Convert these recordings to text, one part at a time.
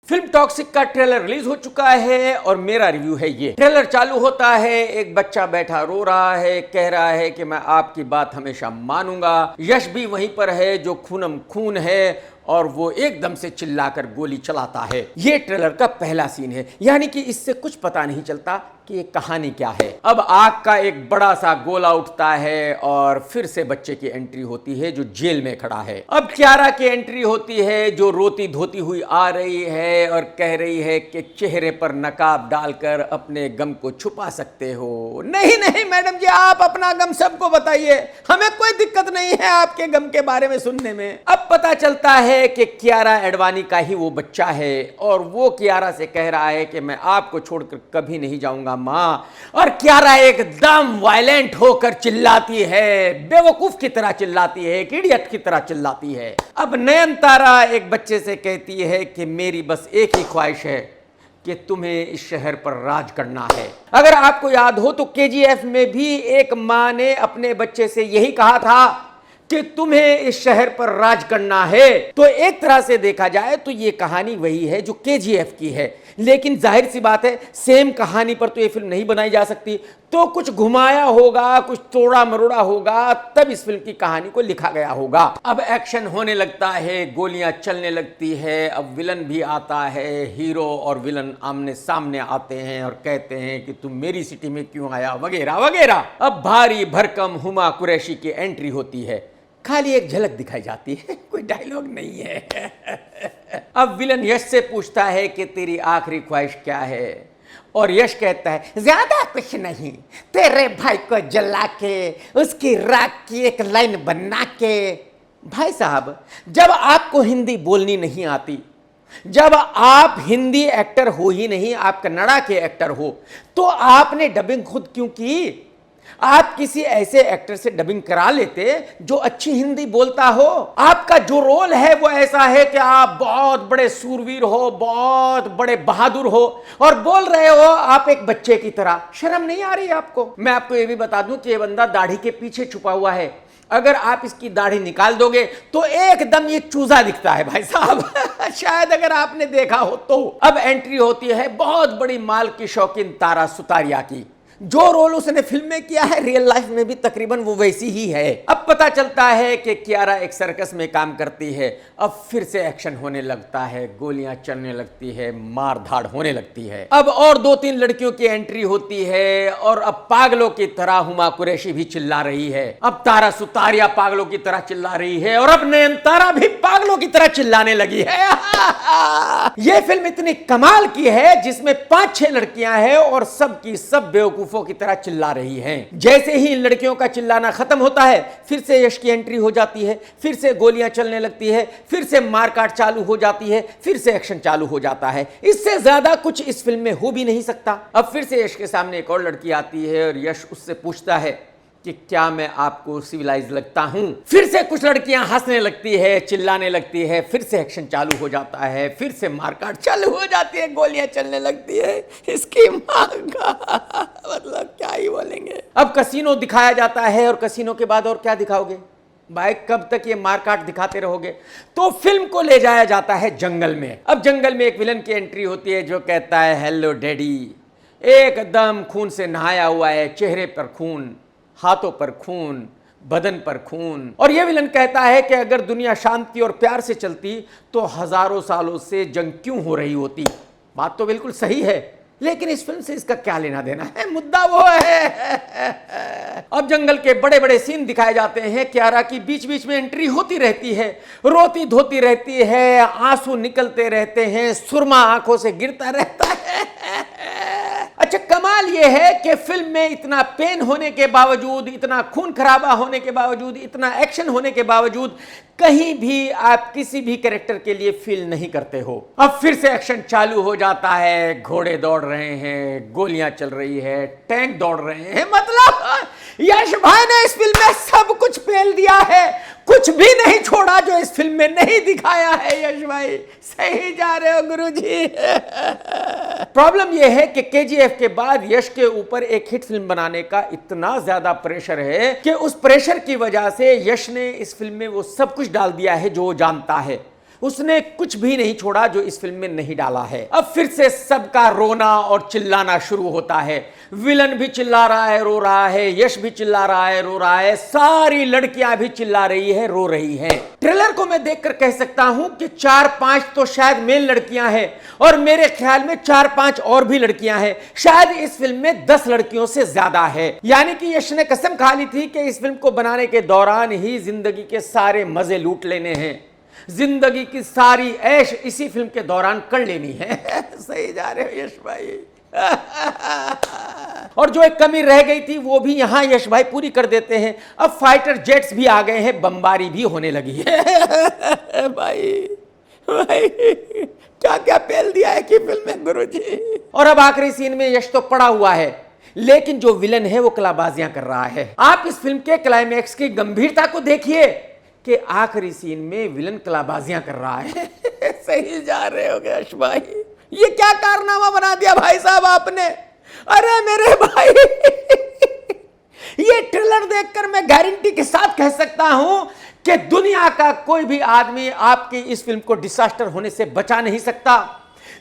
Film toxic का trailer release हो चुका है और मेरा रिव्यू है ये। ट्रेलर चालू होता है, एक बच्चा बैठा रो रहा है, कह रहा है कि मैं आपकी बात हमेशा मानूंगा। यश भी वहीं पर है जो खूनम खून है और वो एकदम से चिल्लाकर गोली चलाता है। ये ट्रेलर का पहला सीन है, यानी कि इससे कुछ पता नहीं चलता कि ये कहानी क्या है। अब आग का एक बड़ा सा गोला उठता है और फिर से बच्चे की एंट्री होती है जो जेल में खड़ा है। अब क्यारा की एंट्री होती है जो रोती धोती हुई आ रही है और कह रही है कि चेहरे पर नकाब डालकर अपने गम को छुपा सकते हो। नहीं नहीं मैडम जी, आप अपना गम सबको बताइए, हमें कोई दिक्कत नहीं है आपके गम के बारे में सुनने में। अब पता चलता है कि कियारा एडवाणी का ही वो बच्चा है और वो कियारा से कह रहा है कि मैं आपको छोड़कर कभी नहीं जाऊंगा मां। और कियारा एकदम वायलेंट होकर चिल्लाती है, बेवकूफ की तरह चिल्लाती है, एक इडियट की तरह चिल्लाती है। अब नयनतारा एक बच्चे से कहती है कि मेरी बस एक ही ख्वाहिश है कि तुम्हें इस शहर पर राज करना है। अगर आपको याद हो तो केजीएफ में भी एक मां ने अपने बच्चे से यही कहा था कि तुम्हें इस शहर पर राज करना है। तो एक तरह से देखा जाए तो ये कहानी वही है जो केजीएफ की है, लेकिन जाहिर सी बात है सेम कहानी पर तो ये फिल्म नहीं बनाई जा सकती। तो कुछ घुमाया होगा, कुछ तोड़ा मरोड़ा होगा, तब इस फिल्म की कहानी को लिखा गया होगा। अब एक्शन होने लगता है, गोलियां चलने लगती है, अब विलन भी आता है, हीरो और विलन आमने सामने आते हैं और कहते हैं कि तुम मेरी सिटी में क्यों आया, वगैरह वगैरह। अब भारी भरकम हुमा कुरैशी की एंट्री होती है, खाली एक झलक दिखाई जाती है, कोई डायलॉग नहीं है। अब विलन यश से पूछता है कि तेरी आखिरी ख्वाहिश क्या है, और यश कहता है ज्यादा कुछ नहीं, तेरे भाई को जला के उसकी राख की एक लाइन बना के। भाई साहब, जब आपको हिंदी बोलनी नहीं आती, जब आप हिंदी एक्टर हो ही नहीं, आप कन्नड़ा के एक्टर हो, तो आपने डबिंग खुद क्यों की? आप किसी ऐसे एक्टर से डबिंग करा लेते जो अच्छी हिंदी बोलता हो। आपका जो रोल है वो ऐसा है कि आप बहुत बड़े सूरवीर हो, बहुत बड़े बहादुर हो, और बोल रहे हो आप एक बच्चे की तरह। शर्म नहीं आ रही आपको? मैं आपको ये भी बता दूं कि ये बंदा दाढ़ी के पीछे छुपा हुआ है, अगर आप इसकी दाढ़ी निकाल दोगे तो एकदम ये चूजा दिखता है भाई साहब। शायद अगर आपने देखा हो तो। अब एंट्री होती है बहुत बड़ी माल की शौकीन तारा सुतारिया की। जो रोल उसने फिल्म में किया है रियल लाइफ में भी तकरीबन वो वैसी ही है। अब पता चलता है कि कियारा एक सर्कस में काम करती है। अब फिर से एक्शन होने लगता है, गोलियां चलने लगती है, मार धाड़ होने लगती है। अब और 2-3 लड़कियों की एंट्री होती है और अब पागलों की तरह हुमा कुरैशी भी चिल्ला रही है। अब तारा सुतारिया पागलों की तरह चिल्ला रही है और अब नयनतारा भी पागलों की तरह चिल्लाने लगी है। यह फिल्म इतनी कमाल की है जिसमें 5-6 लड़कियां हैं और सब की सब बेवकूफ की तरह चिल्ला रही हैं। जैसे ही इन लड़कियों का चिल्लाना खत्म होता है, फिर से यश की एंट्री हो जाती है, फिर से गोलियां चलने लगती है, फिर से मारकाट चालू हो जाती है, फिर से एक्शन चालू हो जाता है। इससे ज्यादा कुछ इस फिल्म में हो भी नहीं सकता। अब फिर से यश के सामने एक और लड़की आती है और यश उससे पूछता है कि क्या मैं आपको सिविलाइज लगता हूं? फिर से कुछ लड़कियां हंसने लगती है, चिल्लाने लगती है, फिर से एक्शन चालू हो जाता है, फिर से मारकाट चालू हो जाती है, गोलियां चलने लगती है। इसकी मां का मतलब क्या ही बोलेंगे। अब कसीनो दिखाया जाता है और कसीनो के बाद और क्या दिखाओगे भाई? कब तक ये मारकाट दिखाते रहोगे? तो फिल्म को ले जाया जाता है जंगल में। अब जंगल में एक विलन की एंट्री होती है जो कहता है हेलो डैडी, एकदम खून से नहाया हुआ है, चेहरे पर खून, हाथों पर खून, बदन पर खून। और यह विलन कहता है कि अगर दुनिया शांति और प्यार से चलती तो हजारों सालों से जंग क्यों हो रही होती? बात तो बिल्कुल सही है, लेकिन इस फिल्म से इसका क्या लेना देना है? मुद्दा वो है। अब जंगल के बड़े बड़े सीन दिखाए जाते हैं। कियारा की बीच बीच में एंट्री होती रहती है, रोती धोती रहती है, आंसू निकलते रहते हैं, सुरमा आंखों से गिरता रहता है। अच्छा, कमाल यह है कि फिल्म में इतना पेन होने के बावजूद, इतना खून खराबा होने के बावजूद, इतना एक्शन होने के बावजूद कहीं भी आप किसी भी कैरेक्टर के लिए फील नहीं करते हो। अब फिर से एक्शन चालू हो जाता है, घोड़े दौड़ रहे हैं, गोलियां चल रही है, टैंक दौड़ रहे हैं। मतलब यश भाई ने इस फिल्म में सब कुछ पेल दिया है, कुछ भी नहीं छोड़ा जो इस फिल्म में नहीं दिखाया है। यश भाई सही जा रहे हो गुरुजी। प्रॉब्लम यह है कि केजीएफ के बाद यश के ऊपर एक हिट फिल्म बनाने का इतना ज्यादा प्रेशर है कि उस प्रेशर की वजह से यश ने इस फिल्म में वो सब कुछ डाल दिया है जो वो जानता है। उसने कुछ भी नहीं छोड़ा जो इस फिल्म में नहीं डाला है। अब फिर से सबका रोना और चिल्लाना शुरू होता है। विलन भी चिल्ला रहा है, रो रहा है, यश भी चिल्ला रहा है, रो रहा है, सारी लड़कियां भी चिल्ला रही है, रो रही हैं। ट्रेलर को मैं देखकर कह सकता हूं कि 4-5 तो शायद मेल लड़कियां हैं और मेरे ख्याल में 4-5 और भी लड़कियां हैं। शायद इस फिल्म में 10 लड़कियों से ज्यादा है। यानी कि यश ने कसम खा ली थी कि इस फिल्म को बनाने के दौरान ही जिंदगी के सारे मजे लूट लेने हैं, जिंदगी की सारी ऐश इसी फिल्म के दौरान कर लेनी है। सही जा रहे हो यश भाई। और जो एक कमी रह गई थी वो भी यहां यश भाई पूरी कर देते हैं। अब फाइटर जेट्स भी आ गए हैं, बमबारी भी होने लगी है। भाई भाई क्या क्या पेल दिया है कि फिल्म में गुरुजी। और अब आखिरी सीन में यश तो पड़ा हुआ है, लेकिन जो विलन है वो कलाबाजियां कर रहा है। आप इस फिल्म के क्लाइमैक्स की गंभीरता को देखिए कि आखिरी सीन में विलन कलाबाजियां कर रहा है। सही जा रहे हो यश भाई, ये क्या कारनामा बना दिया भाई साहब आपने। अरे मेरे भाई ये ट्रेलर देखकर मैं गारंटी के साथ कह सकता हूं कि दुनिया का कोई भी आदमी आपकी इस फिल्म को डिजास्टर होने से बचा नहीं सकता।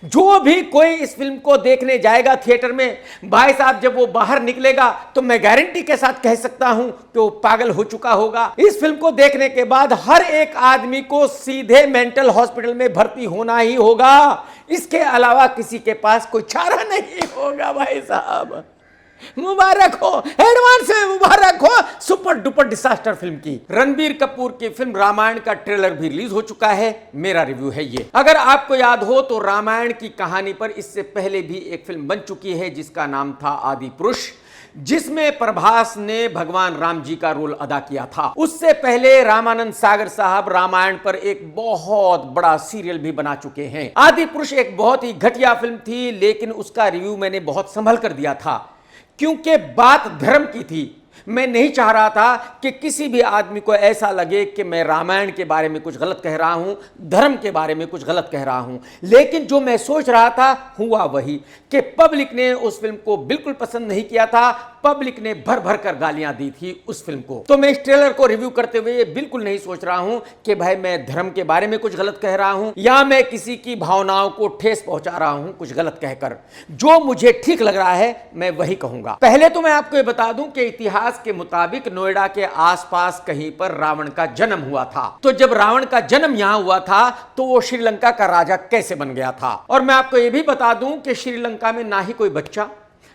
जो भी कोई इस फिल्म को देखने जाएगा थिएटर में, भाई साहब जब वो बाहर निकलेगा तो मैं गारंटी के साथ कह सकता हूं कि वो पागल हो चुका होगा। इस फिल्म को देखने के बाद हर एक आदमी को सीधे मेंटल हॉस्पिटल में भर्ती होना ही होगा। इसके अलावा किसी के पास कोई चारा नहीं होगा। भाई साहब मुबारक हो, एडवांस में मुबारक हो सुपर डुपर डिजास्टर फिल्म की। रणबीर कपूर की फिल्म रामायण का ट्रेलर भी रिलीज हो चुका है। मेरा रिव्यू है ये। अगर आपको याद हो तो रामायण की कहानी पर इससे पहले भी एक फिल्म बन चुकी है जिसका नाम था आदि पुरुष, जिसमें प्रभास ने भगवान राम जी का रोल अदा किया था। उससे पहले रामानंद सागर साहब रामायण पर एक बहुत बड़ा सीरियल भी बना चुके हैं। आदि पुरुष एक बहुत ही घटिया फिल्म थी, लेकिन उसका रिव्यू मैंने बहुत संभल कर दिया था क्योंकि बात धर्म की थी। मैं नहीं चाह रहा था कि किसी भी आदमी को ऐसा लगे कि मैं रामायण के बारे में कुछ गलत कह रहा हूं, धर्म के बारे में कुछ गलत कह रहा हूं। लेकिन जो मैं सोच रहा था हुआ वही कि पब्लिक ने उस फिल्म को बिल्कुल पसंद नहीं किया था। पब्लिक ने भर भर कर गालियां दी थी उस फिल्म को। तो मैं इस ट्रेलर को रिव्यू करते हुए बिल्कुल नहीं सोच रहा हूं कि भाई मैं धर्म के बारे में कुछ गलत कह रहा हूं या मैं किसी की भावनाओं को ठेस पहुंचा रहा हूं कुछ गलत कहकर। जो मुझे ठीक लग रहा है मैं वही कहूंगा। पहले तो मैं आपको ये बता दूं कि इतिहास के मुताबिक नोएडा के आसपास कहीं पर रावण का जन्म हुआ था। तो जब रावण का जन्म यहां हुआ था तो वो श्रीलंका का राजा कैसे बन गया था। और मैं आपको यह भी बता दूं कि श्रीलंका में ना ही कोई बच्चा,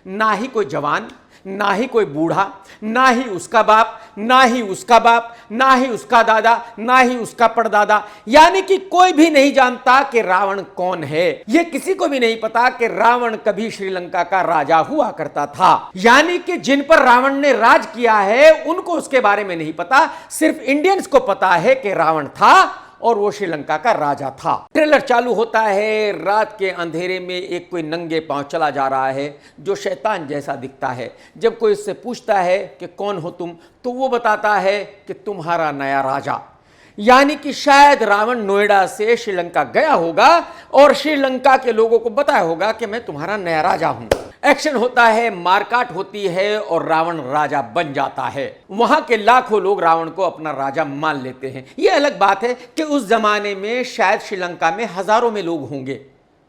ना ही कोई जवान, ना ही कोई बूढ़ा, ना ही उसका बाप, ना ही उसका बाप, ना ही उसका दादा, ना ही उसका परदादा, यानी कि कोई भी नहीं जानता कि रावण कौन है। यह किसी को भी नहीं पता कि रावण कभी श्रीलंका का राजा हुआ करता था। यानी कि जिन पर रावण ने राज किया है उनको उसके बारे में नहीं पता, सिर्फ इंडियंस को पता है कि रावण था और वो श्रीलंका का राजा था। ट्रेलर चालू होता है, रात के अंधेरे में एक कोई नंगे पांव चला जा रहा है जो शैतान जैसा दिखता है। जब कोई उससे पूछता है कि कौन हो तुम, तो वो बताता है कि तुम्हारा नया राजा। यानी कि शायद रावण नोएडा से श्रीलंका गया होगा और श्रीलंका के लोगों को बताया होगा कि मैं तुम्हारा नया राजा हूं। एक्शन होता है, मारकाट होती है और रावण राजा बन जाता है। वहां के लाखों लोग रावण को अपना राजा मान लेते हैं। यह अलग बात है कि उस जमाने में शायद श्रीलंका में हजारों में लोग होंगे,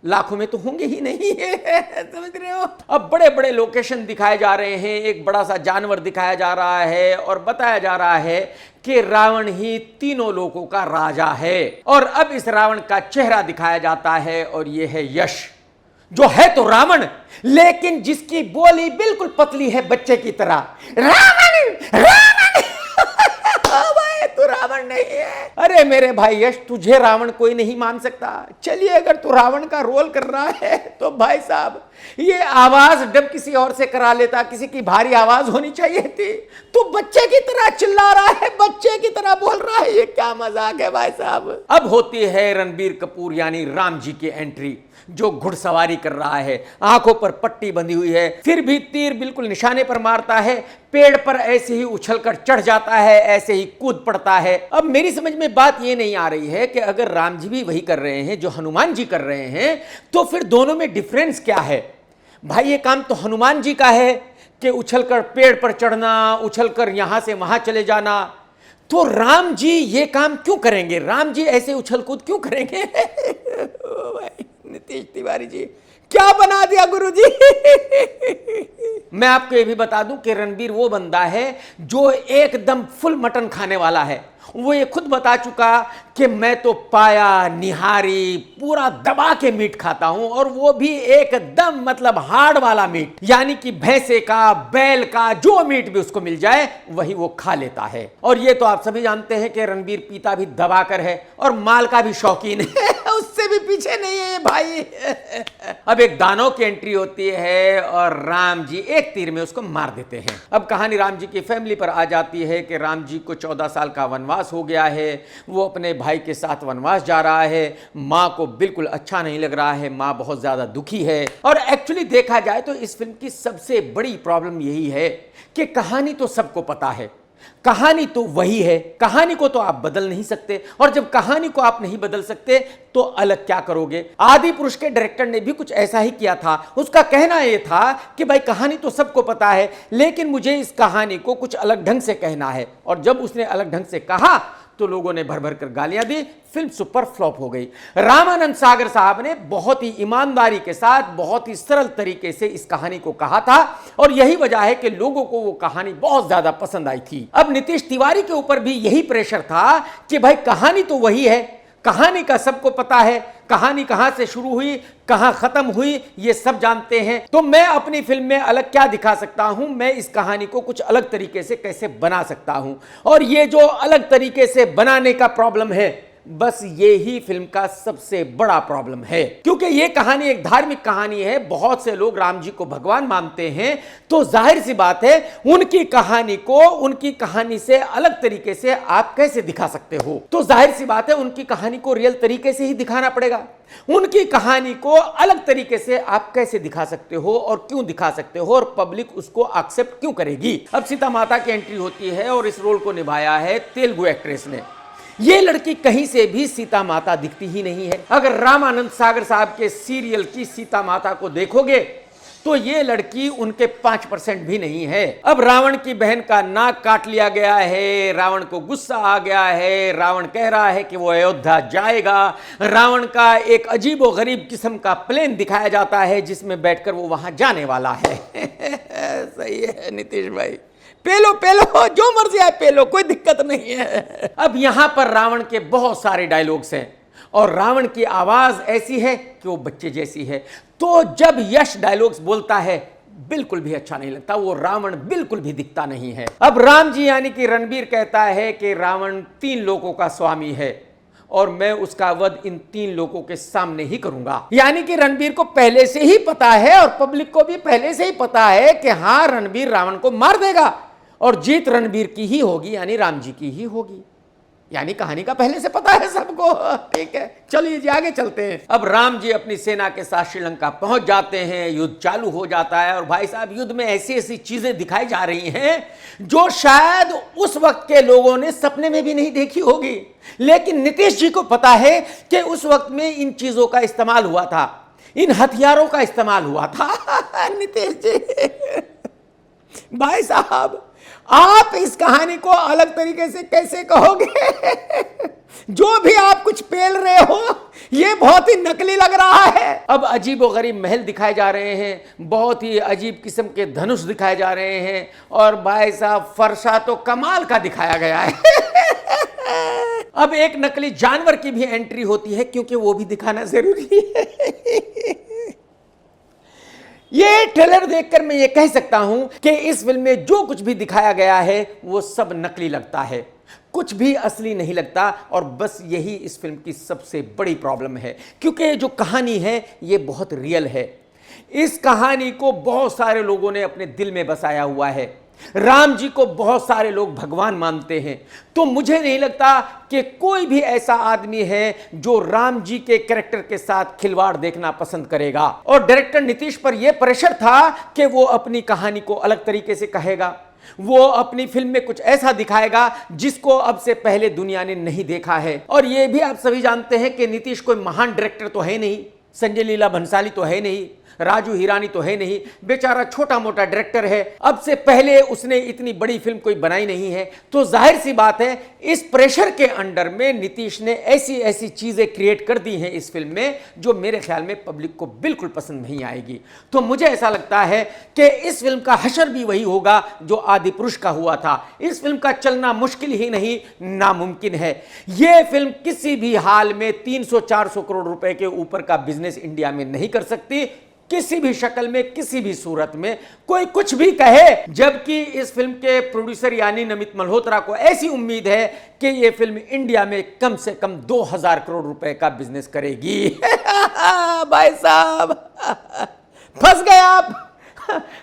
लाखों में तो होंगे ही नहीं है। समझ रहे हो। अब बड़े बड़े लोकेशन दिखाए जा रहे हैं, एक बड़ा सा जानवर दिखाया जा रहा है और बताया जा रहा है कि रावण ही तीनों लोगों का राजा है। और अब इस रावण का चेहरा दिखाया जाता है और यह है यश, जो है तो रावण लेकिन जिसकी बोली बिल्कुल पतली है बच्चे की तरह। रावण रावण भाई तू रावण नहीं है। अरे मेरे भाई यश, तुझे रावण कोई नहीं मान सकता। चलिए अगर तू रावण का रोल कर रहा है तो भाई साहब ये आवाज डब किसी और से करा लेता, किसी की भारी आवाज होनी चाहिए थी। तू बच्चे की तरह चिल्ला रहा है, बच्चे की तरह बोल रहा है, ये क्या मजाक है भाई साहब। अब होती है रणबीर कपूर यानी राम जी की एंट्री, जो घुड़सवारी कर रहा है, आंखों पर पट्टी बंधी हुई है, फिर भी तीर बिल्कुल निशाने पर मारता है, पेड़ पर ऐसे ही उछलकर चढ़ जाता है, ऐसे ही कूद पड़ता है। अब मेरी समझ में बात ये नहीं आ रही है कि अगर राम जी भी वही कर रहे हैं जो हनुमान जी कर रहे हैं तो फिर दोनों में डिफरेंस क्या है। भाई ये काम तो हनुमान जी का है कि उछलकर पेड़ पर चढ़ना, उछलकर यहां से वहां चले जाना, तो राम जी ये काम क्यों करेंगे, राम जी ऐसे उछल कूद क्यों करेंगे? नीतीश तिवारी जी क्या बना दिया गुरुजी। मैं आपको ये भी बता दूं कि रणबीर वो बंदा है जो एकदम फुल मटन खाने वाला है। वो ये खुद बता चुका कि मैं तो पाया निहारी पूरा दबा के मीट खाता हूं, और वो भी एकदम मतलब हार्ड वाला मीट, यानी कि भैंसे का, बैल का, जो मीट भी उसको मिल जाए वही वो खा लेता है। और ये तो आप सभी जानते हैं कि रणबीर पीता भी दबाकर है और माल का भी शौकीन है। उससे भी पीछे नहीं है भाई। अब एक दानव की एंट्री होती है और राम जी एक तीर में उसको मार देते हैं। अब कहानी राम जी की फैमिली पर आ जाती है कि राम जी को 14 साल का वनवास हो गया है, वो अपने भाई के साथ वनवास जा रहा है। माँ को बिल्कुल अच्छा नहीं लग रहा है, माँ बहुत ज्यादा दुखी है। और एक्चुअली देखा जाए तो इस फिल्म की सबसे बड़ी प्रॉब्लम यही है कि कहानी तो सबको पता है, कहानी तो वही है, कहानी को तो आप बदल नहीं सकते, और जब कहानी को आप नहीं बदल सकते तो अलग क्या करोगे। आदि पुरुष के डायरेक्टर ने भी कुछ ऐसा ही किया था। उसका कहना यह था कि भाई कहानी तो सबको पता है, लेकिन मुझे इस कहानी को कुछ अलग ढंग से कहना है। और जब उसने अलग ढंग से कहा तो लोगों ने भर भर कर गालियां दी, फिल्म सुपर फ्लॉप हो गई। रामानंद सागर साहब ने बहुत ही ईमानदारी के साथ, बहुत ही सरल तरीके से इस कहानी को कहा था, और यही वजह है कि लोगों को वो कहानी बहुत ज्यादा पसंद आई थी। अब नीतीश तिवारी के ऊपर भी यही प्रेशर था कि भाई कहानी तो वही है, कहानी का सबको पता है, कहानी कहां से शुरू हुई कहां खत्म हुई ये सब जानते हैं, तो मैं अपनी फिल्म में अलग क्या दिखा सकता हूं, मैं इस कहानी को कुछ अलग तरीके से कैसे बना सकता हूं। और ये जो अलग तरीके से बनाने का प्रॉब्लम है, बस ये ही फिल्म का सबसे बड़ा प्रॉब्लम है, क्योंकि ये कहानी एक धार्मिक कहानी है। बहुत से लोग राम जी को भगवान मानते हैं, तो जाहिर सी बात है उनकी कहानी को उनकी कहानी से अलग तरीके से आप कैसे दिखा सकते हो। तो जाहिर सी बात है उनकी कहानी को रियल तरीके से ही दिखाना पड़ेगा। उनकी कहानी को अलग तरीके से आप कैसे दिखा सकते हो और क्यों दिखा सकते हो, और पब्लिक उसको एक्सेप्ट क्यों करेगी। अब सीता माता की एंट्री होती है और इस रोल को निभाया है तेलुगु एक्ट्रेस ने। ये लड़की कहीं से भी सीता माता दिखती ही नहीं है। अगर रामानंद सागर साहब के सीरियल की सीता माता को देखोगे तो ये लड़की उनके 5% भी नहीं है। अब रावण की बहन का नाक काट लिया गया है, रावण को गुस्सा आ गया है, रावण कह रहा है कि वो अयोध्या जाएगा। रावण का एक अजीबो गरीब किस्म का प्लेन दिखाया जाता है जिसमें बैठकर वो वहां जाने वाला है। सही है नीतीश भाई, पेलो पेलो जो मर्जी आए पेलो, कोई दिक्कत नहीं है। अब यहां पर रावण के बहुत सारे डायलॉग्स हैं और रावण की आवाज ऐसी है कि वो बच्चे जैसी है। तो जब यश डायलॉग्स बोलता है बिल्कुल भी अच्छा नहीं लगता, वो रावण बिल्कुल भी दिखता नहीं है। अब राम जी यानी कि रणबीर कहता है कि रावण 3 लोगों का स्वामी है और मैं उसका वध इन 3 लोगों के सामने ही करूंगा। यानी कि रणबीर को पहले से ही पता है और पब्लिक को भी पहले से ही पता है कि हां रणबीर रावण को मार देगा और जीत रणबीर की ही होगी, यानी राम जी की ही होगी। यानी कहानी का पहले से पता है सबको। ठीक है, चलिए जी आगे चलते हैं। अब राम जी अपनी सेना के साथ श्रीलंका पहुंच जाते हैं, युद्ध चालू हो जाता है और भाई साहब युद्ध में ऐसी ऐसी चीजें दिखाई जा रही हैं जो शायद उस वक्त के लोगों ने सपने में भी नहीं देखी होगी, लेकिन नीतीश जी को पता है कि उस वक्त में इन चीजों का इस्तेमाल हुआ था, इन हथियारों का इस्तेमाल हुआ था। नीतीश जी भाई साहब आप इस कहानी को अलग तरीके से कैसे कहोगे? जो भी आप कुछ पेल रहे हो ये बहुत ही नकली लग रहा है। अब अजीब व गरीब महल दिखाए जा रहे हैं, बहुत ही अजीब किस्म के धनुष दिखाए जा रहे हैं, और भाई साहब फरसा तो कमाल का दिखाया गया है। अब एक नकली जानवर की भी एंट्री होती है क्योंकि वो भी दिखाना जरूरी है। ये ट्रेलर देखकर मैं ये कह सकता हूं कि इस फिल्म में जो कुछ भी दिखाया गया है वो सब नकली लगता है, कुछ भी असली नहीं लगता। और बस यही इस फिल्म की सबसे बड़ी प्रॉब्लम है, क्योंकि जो कहानी है ये बहुत रियल है। इस कहानी को बहुत सारे लोगों ने अपने दिल में बसाया हुआ है। राम जी को बहुत सारे लोग भगवान मानते हैं, तो मुझे नहीं लगता कि कोई भी ऐसा आदमी है जो राम जी के कैरेक्टर के साथ खिलवाड़ देखना पसंद करेगा। और डायरेक्टर नीतीश पर यह प्रेशर था कि वो अपनी कहानी को अलग तरीके से कहेगा, वो अपनी फिल्म में कुछ ऐसा दिखाएगा जिसको अब से पहले दुनिया ने नहीं देखा है। और यह भी आप सभी जानते हैं कि नीतीश कोई महान डायरेक्टर तो है नहीं, संजय लीला भंसाली तो है नहीं, राजू हिरानी तो है नहीं, बेचारा छोटा मोटा डायरेक्टर है, अब से पहले उसने इतनी बड़ी फिल्म कोई बनाई नहीं है। तो जाहिर सी बात है इस प्रेशर के अंडर में नीतीश ने ऐसी ऐसी चीजें क्रिएट कर दी हैं इस फिल्म में जो मेरे ख्याल में पब्लिक को बिल्कुल पसंद नहीं आएगी। तो मुझे ऐसा लगता है कि इस फिल्म का हशर भी वही होगा जो आदि पुरुष का हुआ था। इस फिल्म का चलना मुश्किल ही नहीं, नामुमकिन है। यह फिल्म किसी भी हाल में 300-400 करोड़ रुपए के ऊपर का बिजनेस इंडिया में नहीं कर सकती, किसी भी शक्ल में, किसी भी सूरत में। कोई कुछ भी कहे, जबकि इस फिल्म के प्रोड्यूसर यानी नमित मल्होत्रा को ऐसी उम्मीद है कि यह फिल्म इंडिया में कम से कम 2000 करोड़ रुपए का बिजनेस करेगी। भाई साहब फंस गए आप,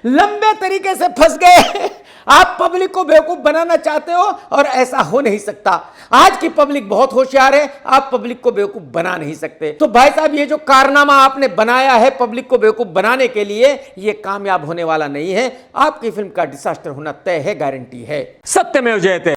लंबे तरीके से फंस गए। आप पब्लिक को बेवकूफ बनाना चाहते हो और ऐसा हो नहीं सकता। आज की पब्लिक बहुत होशियार है, आप पब्लिक को बेवकूफ बना नहीं सकते। तो भाई साहब ये जो कारनामा आपने बनाया है पब्लिक को बेवकूफ बनाने के लिए, ये कामयाब होने वाला नहीं है। आपकी फिल्म का डिजास्टर होना तय है, गारंटी है। सत्यमेव जयते।